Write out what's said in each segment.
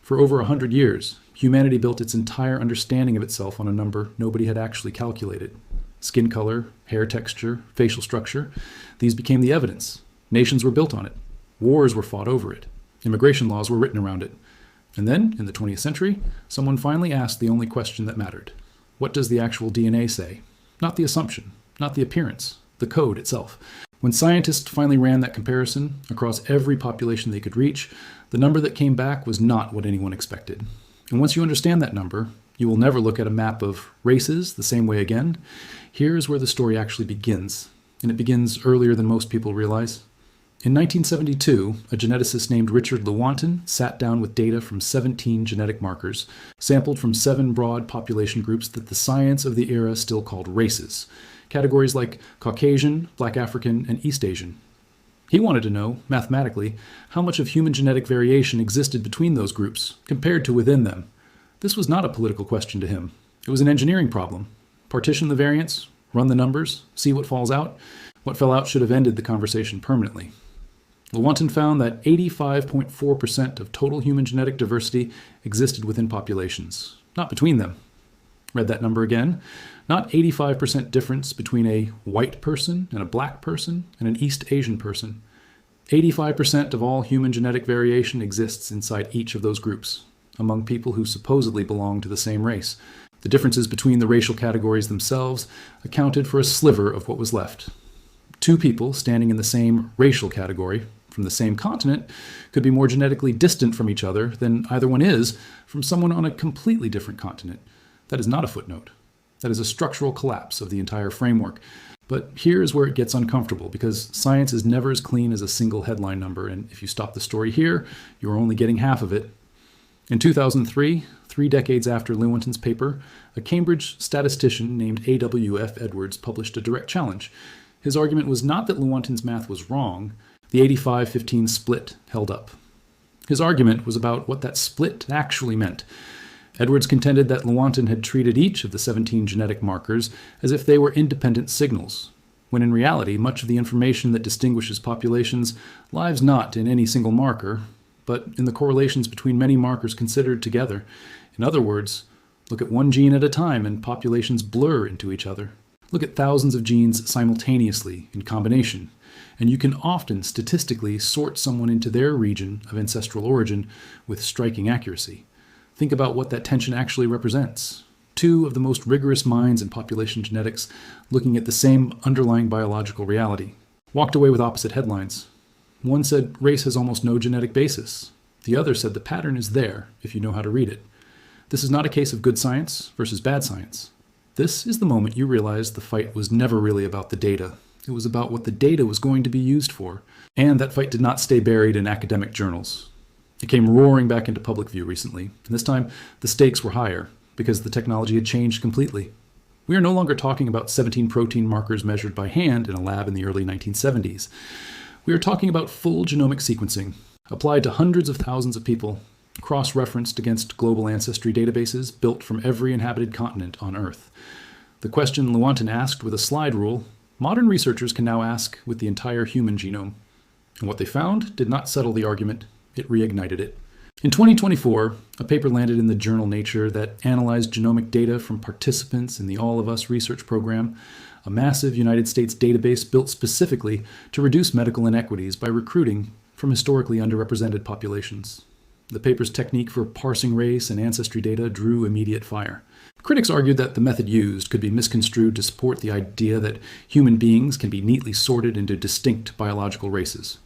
For over 100 years, humanity built its entire understanding of itself on a number nobody had actually calculated. Skin color, hair texture, facial structure, these became the evidence. Nations were built on it. Wars were fought over it. Immigration laws were written around it. And then, in the 20th century, someone finally asked the only question that mattered. What does the actual DNA say? Not the assumption, not the appearance, the code itself. When scientists finally ran that comparison across every population they could reach, the number that came back was not what anyone expected. And once you understand that number, you will never look at a map of races the same way again. Here's where the story actually begins, and it begins earlier than most people realize. In 1972, a geneticist named Richard Lewontin sat down with data from 17 genetic markers, sampled from 7 broad population groups that the science of the era still called races, categories like Caucasian, Black African, and East Asian. He wanted to know, mathematically, how much of human genetic variation existed between those groups, compared to within them. This was not a political question to him. It was an engineering problem. Partition the variance, run the numbers, see what falls out. What fell out should have ended the conversation permanently. Lewontin found that 85.4% of total human genetic diversity existed within populations, not between them. Read that number again. Not 85% difference between a white person and a black person and an East Asian person. 85% of all human genetic variation exists inside each of those groups, among people who supposedly belong to the same race. The differences between the racial categories themselves accounted for a sliver of what was left. Two people standing in the same racial category from the same continent could be more genetically distant from each other than either one is from someone on a completely different continent. That is not a footnote. That is a structural collapse of the entire framework. But here's where it gets uncomfortable, because science is never as clean as a single headline number, and if you stop the story here, you're only getting half of it. In 2003, 3 decades after Lewontin's paper, a Cambridge statistician named A.W.F. Edwards published a direct challenge. His argument was not that Lewontin's math was wrong. The 85-15 split held up. His argument was about what that split actually meant. Edwards contended that Lewontin had treated each of the 17 genetic markers as if they were independent signals, when in reality much of the information that distinguishes populations lies not in any single marker, but in the correlations between many markers considered together. In other words, look at one gene at a time and populations blur into each other. Look at thousands of genes simultaneously in combination, and you can often statistically sort someone into their region of ancestral origin with striking accuracy. Think about what that tension actually represents. 2 of the most rigorous minds in population genetics looking at the same underlying biological reality walked away with opposite headlines. One said race has almost no genetic basis. The other said the pattern is there if you know how to read it. This is not a case of good science versus bad science. This is the moment you realize the fight was never really about the data. It was about what the data was going to be used for. And that fight did not stay buried in academic journals. It came roaring back into public view recently, and this time the stakes were higher because the technology had changed completely. We are no longer talking about 17 protein markers measured by hand in a lab in the early 1970s. We are talking about full genomic sequencing, applied to hundreds of thousands of people, cross-referenced against global ancestry databases built from every inhabited continent on Earth. The question Lewontin asked with a slide rule, modern researchers can now ask with the entire human genome. And what they found did not settle the argument. It reignited it. In 2024, a paper landed in the journal Nature that analyzed genomic data from participants in the All of Us research program, a massive United States database built specifically to reduce medical inequities by recruiting from historically underrepresented populations. The paper's technique for parsing race and ancestry data drew immediate fire. Critics argued that the method used could be misconstrued to support the idea that human beings can be neatly sorted into distinct biological races.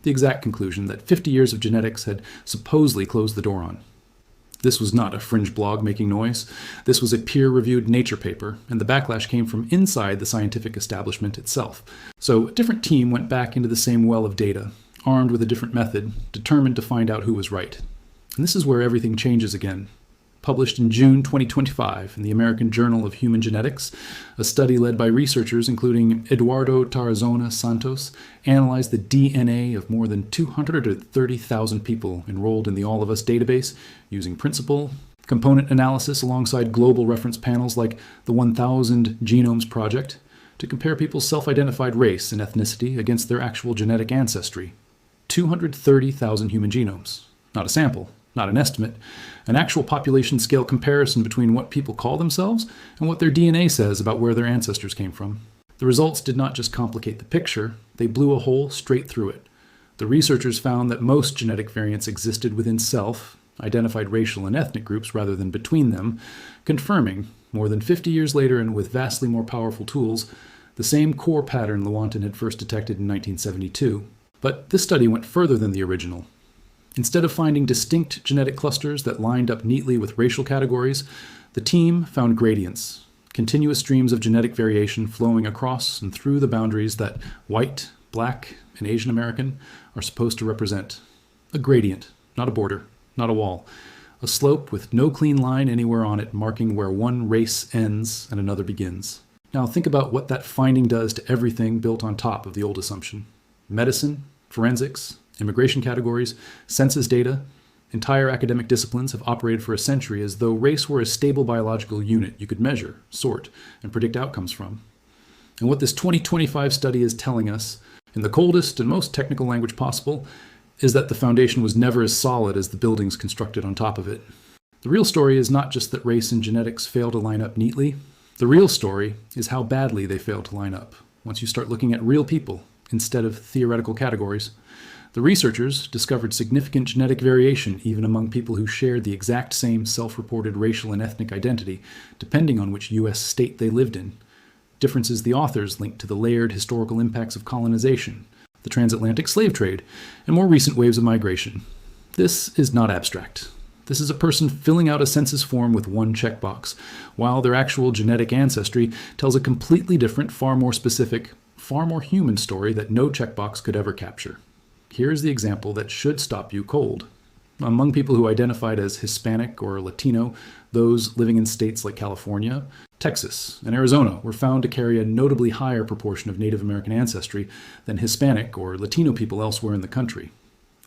The exact conclusion that 50 years of genetics had supposedly closed the door on. This was not a fringe blog making noise. This was a peer-reviewed Nature paper, and the backlash came from inside the scientific establishment itself. So a different team went back into the same well of data, armed with a different method, determined to find out who was right. And this is where everything changes again. Published in June 2025 in the American Journal of Human Genetics, a study led by researchers including Eduardo Tarazona Santos analyzed the DNA of more than 230,000 people enrolled in the All of Us database using principal, component analysis alongside global reference panels like the 1000 Genomes Project to compare people's self-identified race and ethnicity against their actual genetic ancestry. 230,000 human genomes. Not a sample, not an estimate, an actual population scale comparison between what people call themselves and what their DNA says about where their ancestors came from. The results did not just complicate the picture, they blew a hole straight through it. The researchers found that most genetic variants existed within self-identified racial and ethnic groups rather than between them, confirming, more than 50 years later and with vastly more powerful tools, the same core pattern Lewontin had first detected in 1972. But this study went further than the original. Instead of finding distinct genetic clusters that lined up neatly with racial categories, the team found gradients, continuous streams of genetic variation flowing across and through the boundaries that white, black, and Asian American are supposed to represent. A gradient, not a border, not a wall. A slope with no clean line anywhere on it marking where one race ends and another begins. Now think about what that finding does to everything built on top of the old assumption. Medicine, forensics, immigration categories, census data, entire academic disciplines have operated for a century as though race were a stable biological unit you could measure, sort, and predict outcomes from. And what this 2025 study is telling us, in the coldest and most technical language possible, is that the foundation was never as solid as the buildings constructed on top of it. The real story is not just that race and genetics fail to line up neatly. The real story is how badly they fail to line up once you start looking at real people instead of theoretical categories. The researchers discovered significant genetic variation even among people who shared the exact same self-reported racial and ethnic identity, depending on which U.S. state they lived in. Differences the authors linked to the layered historical impacts of colonization, the transatlantic slave trade, and more recent waves of migration. This is not abstract. This is a person filling out a census form with one checkbox, while their actual genetic ancestry tells a completely different, far more specific, far more human story that no checkbox could ever capture. Here's the example that should stop you cold. Among people who identified as Hispanic or Latino, those living in states like California, Texas, and Arizona were found to carry a notably higher proportion of Native American ancestry than Hispanic or Latino people elsewhere in the country.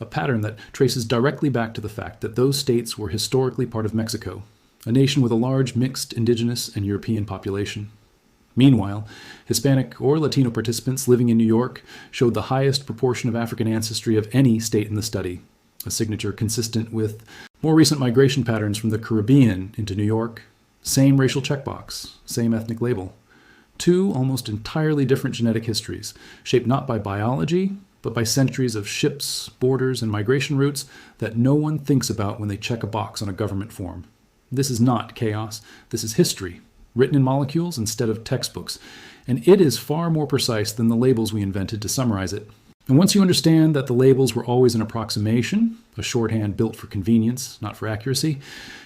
A pattern that traces directly back to the fact that those states were historically part of Mexico, a nation with a large mixed indigenous and European population. Meanwhile, Hispanic or Latino participants living in New York showed the highest proportion of African ancestry of any state in the study, a signature consistent with more recent migration patterns from the Caribbean into New York. Same racial checkbox, same ethnic label. Two almost entirely different genetic histories, shaped not by biology, but by centuries of ships, borders, and migration routes that no one thinks about when they check a box on a government form. This is not chaos, this is history, written in molecules instead of textbooks, and it is far more precise than the labels we invented to summarize it. And once you understand that the labels were always an approximation, a shorthand built for convenience, not for accuracy,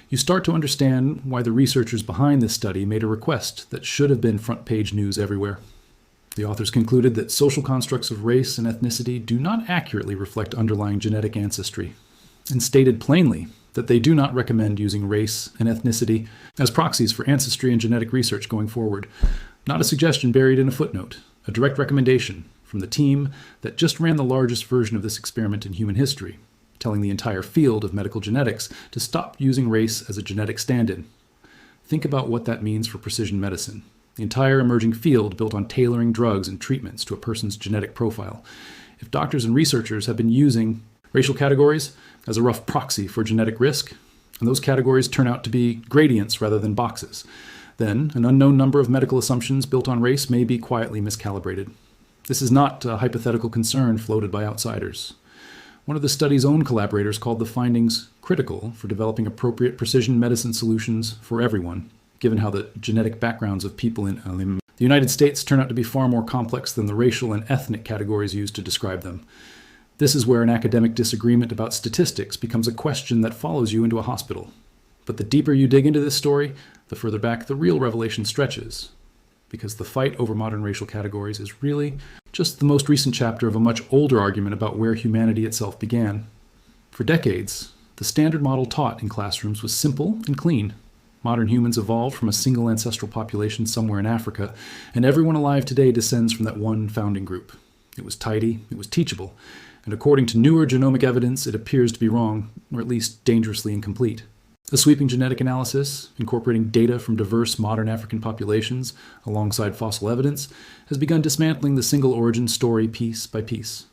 you start to understand why the researchers behind this study made a request that should have been front-page news everywhere. The authors concluded that social constructs of race and ethnicity do not accurately reflect underlying genetic ancestry, and stated plainly that they do not recommend using race and ethnicity as proxies for ancestry and genetic research going forward. Not a suggestion buried in a footnote, a direct recommendation from the team that just ran the largest version of this experiment in human history, telling the entire field of medical genetics to stop using race as a genetic stand-in. Think about what that means for precision medicine, the entire emerging field built on tailoring drugs and treatments to a person's genetic profile. If doctors and researchers have been using racial categories as a rough proxy for genetic risk, and those categories turn out to be gradients rather than boxes, then an unknown number of medical assumptions built on race may be quietly miscalibrated. This is not a hypothetical concern floated by outsiders. One of the study's own collaborators called the findings critical for developing appropriate precision medicine solutions for everyone, given how the genetic backgrounds of people in the United States turn out to be far more complex than the racial and ethnic categories used to describe them. This is where an academic disagreement about statistics becomes a question that follows you into a hospital. But the deeper you dig into this story, the further back the real revelation stretches, because the fight over modern racial categories is really just the most recent chapter of a much older argument about where humanity itself began. For decades, the standard model taught in classrooms was simple and clean. Modern humans evolved from a single ancestral population somewhere in Africa, and everyone alive today descends from that one founding group. It was tidy, it was teachable, and according to newer genomic evidence, it appears to be wrong, or at least dangerously incomplete. A sweeping genetic analysis, incorporating data from diverse modern African populations alongside fossil evidence, has begun dismantling the single origin story piece by piece.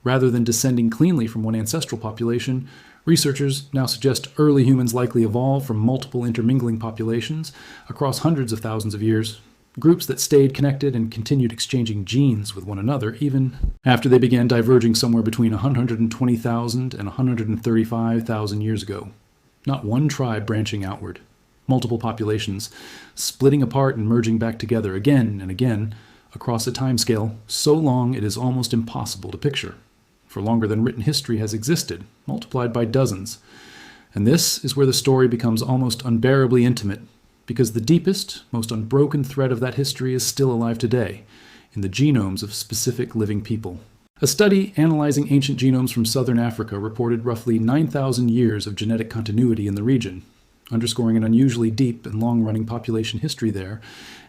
Rather than descending cleanly from one ancestral population, Researchers now suggest early humans likely evolved from multiple intermingling populations across hundreds of thousands of years, groups that stayed connected and continued exchanging genes with one another even after they began diverging somewhere between 120,000 and 135,000 years ago. Not one tribe branching outward, multiple populations splitting apart and merging back together again and again across a timescale so long it is almost impossible to picture, for longer than written history has existed, multiplied by dozens. And this is where the story becomes almost unbearably intimate, because the deepest, most unbroken thread of that history is still alive today, in the genomes of specific living people. A study analyzing ancient genomes from southern Africa reported roughly 9,000 years of genetic continuity in the region, underscoring an unusually deep and long-running population history there,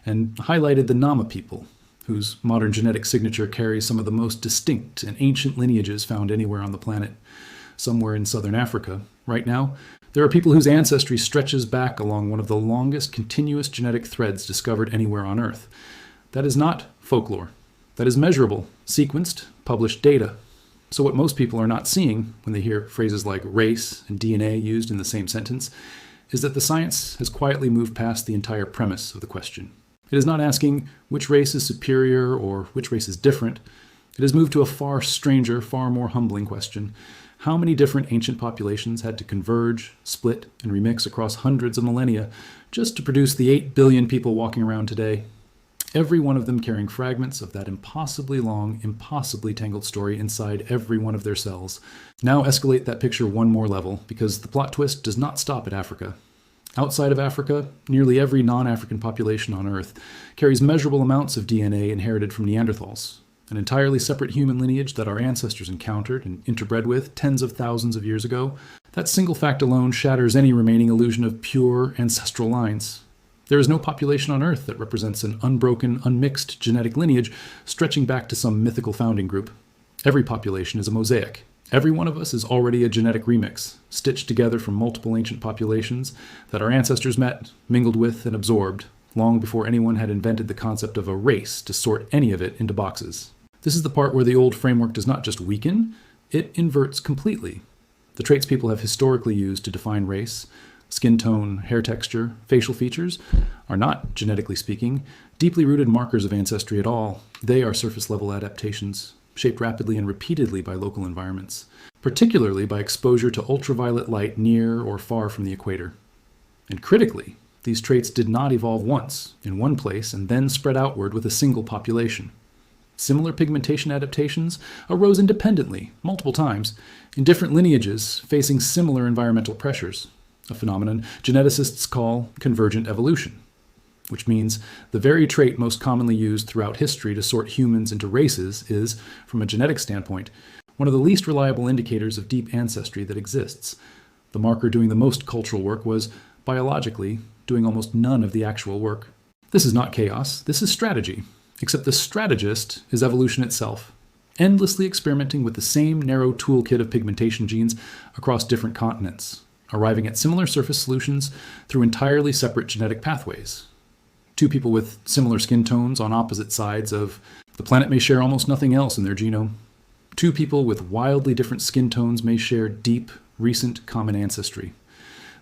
and highlighted the Nama people, whose modern genetic signature carries some of the most distinct and ancient lineages found anywhere on the planet. Somewhere in southern Africa, right now, there are people whose ancestry stretches back along one of the longest continuous genetic threads discovered anywhere on Earth. That is not folklore. That is measurable, sequenced, published data. So what most people are not seeing when they hear phrases like race and DNA used in the same sentence is that the science has quietly moved past the entire premise of the question. It is not asking which race is superior or which race is different. It has moved to a far stranger, far more humbling question. How many different ancient populations had to converge, split, and remix across hundreds of millennia just to produce the 8 billion people walking around today? Every one of them carrying fragments of that impossibly long, impossibly tangled story inside every one of their cells. Now escalate that picture one more level, because the plot twist does not stop at Africa. Outside of Africa, nearly every non-African population on Earth carries measurable amounts of DNA inherited from Neanderthals, an entirely separate human lineage that our ancestors encountered and interbred with tens of thousands of years ago. That single fact alone shatters any remaining illusion of pure ancestral lines. There is no population on Earth that represents an unbroken, unmixed genetic lineage stretching back to some mythical founding group. Every population is a mosaic. Every one of us is already a genetic remix, stitched together from multiple ancient populations that our ancestors met, mingled with, and absorbed, long before anyone had invented the concept of a race to sort any of it into boxes. This is the part where the old framework does not just weaken, it inverts completely. The traits people have historically used to define race, skin tone, hair texture, facial features, are not, genetically speaking, deeply rooted markers of ancestry at all. They are surface-level adaptations, shaped rapidly and repeatedly by local environments, particularly by exposure to ultraviolet light near or far from the equator. And critically, these traits did not evolve once, in one place, and then spread outward with a single population. Similar pigmentation adaptations arose independently, multiple times, in different lineages facing similar environmental pressures, a phenomenon geneticists call convergent evolution, which means the very trait most commonly used throughout history to sort humans into races is, from a genetic standpoint, one of the least reliable indicators of deep ancestry that exists. The marker doing the most cultural work was, biologically, doing almost none of the actual work. This is not chaos, this is strategy, except the strategist is evolution itself, endlessly experimenting with the same narrow toolkit of pigmentation genes across different continents, arriving at similar surface solutions through entirely separate genetic pathways. Two people with similar skin tones on opposite sides of the planet may share almost nothing else in their genome. Two people with wildly different skin tones may share deep, recent common ancestry.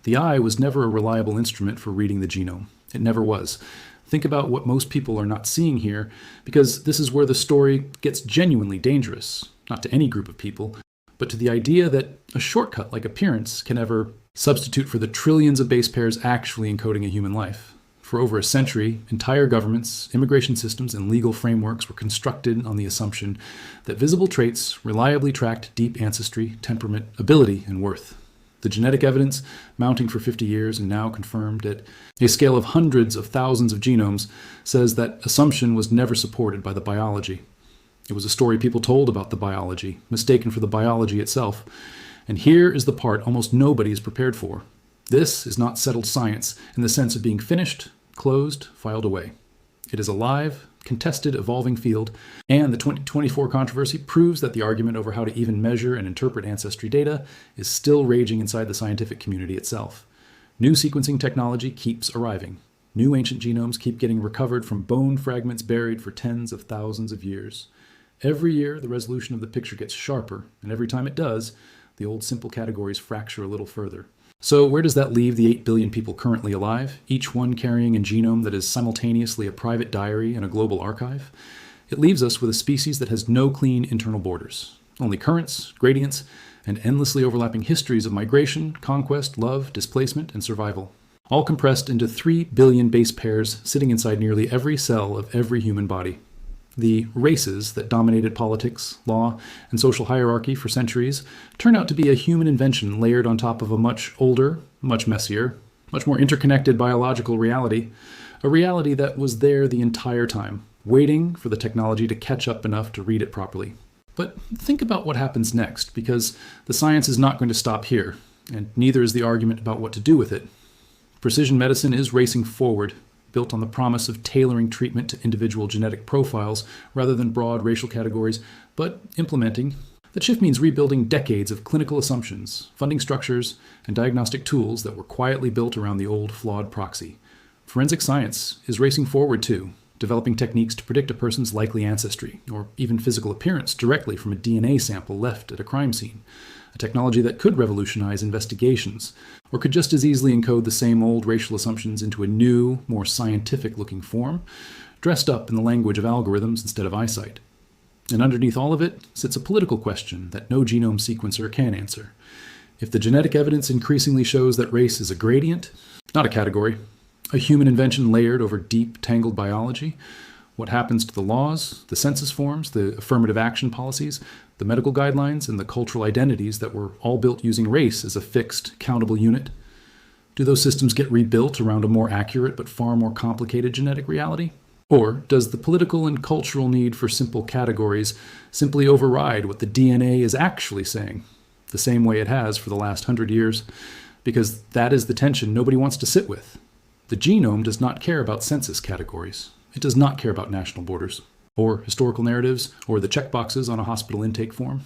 The eye was never a reliable instrument for reading the genome. It never was. Think about what most people are not seeing here, because this is where the story gets genuinely dangerous, not to any group of people, but to the idea that a shortcut like appearance can ever substitute for the trillions of base pairs actually encoding a human life. For over a century, entire governments, immigration systems, and legal frameworks were constructed on the assumption that visible traits reliably tracked deep ancestry, temperament, ability, and worth. The genetic evidence, mounting for 50 years and now confirmed at a scale of hundreds of thousands of genomes, says that assumption was never supported by the biology. It was a story people told about the biology, mistaken for the biology itself. And here is the part almost nobody is prepared for. This is not settled science in the sense of being finished, closed, filed away. It is a live, contested, evolving field, and the 2024 controversy proves that the argument over how to even measure and interpret ancestry data is still raging inside the scientific community itself. New sequencing technology keeps arriving. New ancient genomes keep getting recovered from bone fragments buried for tens of thousands of years. Every year, the resolution of the picture gets sharper, and every time it does, The old simple categories fracture a little further. So where does that leave the 8 billion people currently alive, each one carrying a genome that is simultaneously a private diary and a global archive? It leaves us with a species that has no clean internal borders, only currents, gradients, and endlessly overlapping histories of migration, conquest, love, displacement, and survival, all compressed into 3 billion base pairs sitting inside nearly every cell of every human body. The races that dominated politics, law, and social hierarchy for centuries turn out to be a human invention layered on top of a much older, much messier, much more interconnected biological reality, a reality that was there the entire time, waiting for the technology to catch up enough to read it properly. But think about what happens next, because the science is not going to stop here, and neither is the argument about what to do with it. Precision medicine is racing forward, built on the promise of tailoring treatment to individual genetic profiles rather than broad racial categories, but implementing. That shift means rebuilding decades of clinical assumptions, funding structures, and diagnostic tools that were quietly built around the old flawed proxy. Forensic science is racing forward too, developing techniques to predict a person's likely ancestry, or even physical appearance directly from a DNA sample left at a crime scene, a technology that could revolutionize investigations, or could just as easily encode the same old racial assumptions into a new, more scientific-looking form, dressed up in the language of algorithms instead of eyesight. And underneath all of it sits a political question that no genome sequencer can answer. If the genetic evidence increasingly shows that race is a gradient, not a category, a human invention layered over deep, tangled biology, what happens to the laws, the census forms, the affirmative action policies, the medical guidelines, and the cultural identities that were all built using race as a fixed, countable unit? Do those systems get rebuilt around a more accurate but far more complicated genetic reality? Or does the political and cultural need for simple categories simply override what the DNA is actually saying, the same way it has for the last 100 years? Because that is the tension nobody wants to sit with. The genome does not care about census categories. It does not care about national borders, or historical narratives, or the checkboxes on a hospital intake form.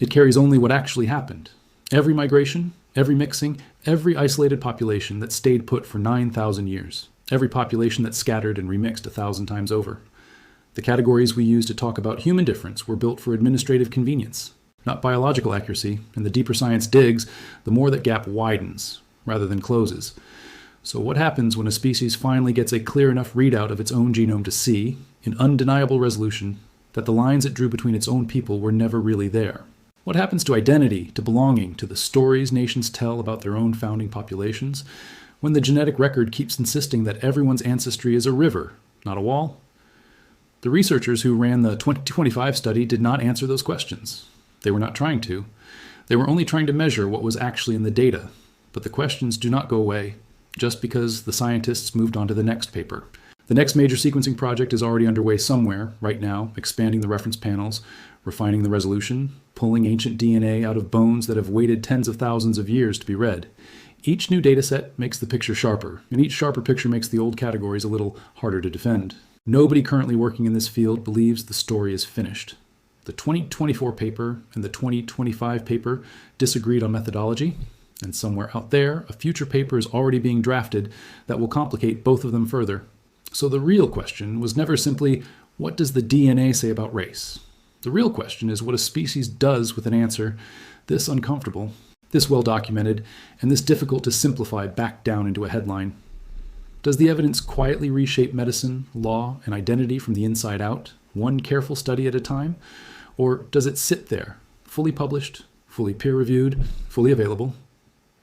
It carries only what actually happened. Every migration, every mixing, every isolated population that stayed put for 9,000 years. Every population that scattered and remixed 1,000 times over. The categories we use to talk about human difference were built for administrative convenience, not biological accuracy, and the deeper science digs, the more that gap widens, rather than closes. So what happens when a species finally gets a clear enough readout of its own genome to see, in undeniable resolution, that the lines it drew between its own people were never really there? What happens to identity, to belonging, to the stories nations tell about their own founding populations, when the genetic record keeps insisting that everyone's ancestry is a river, not a wall? The researchers who ran the 2025 study did not answer those questions. They were not trying to. They were only trying to measure what was actually in the data. But the questions do not go away, just because the scientists moved on to the next paper. The next major sequencing project is already underway somewhere, right now, expanding the reference panels, refining the resolution, pulling ancient DNA out of bones that have waited tens of thousands of years to be read. Each new dataset makes the picture sharper, and each sharper picture makes the old categories a little harder to defend. Nobody currently working in this field believes the story is finished. The 2024 paper and the 2025 paper disagreed on methodology, and somewhere out there, a future paper is already being drafted that will complicate both of them further. So the real question was never simply, what does the DNA say about race? The real question is what a species does with an answer this uncomfortable, this well-documented, and this difficult to simplify back down into a headline. Does the evidence quietly reshape medicine, law, and identity from the inside out, one careful study at a time? Or does it sit there, fully published, fully peer-reviewed, fully available,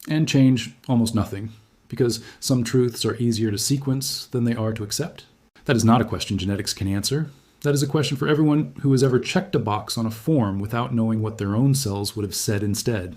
and change almost nothing, because some truths are easier to sequence than they are to accept? That is not a question genetics can answer. That is a question for everyone who has ever checked a box on a form without knowing what their own cells would have said instead.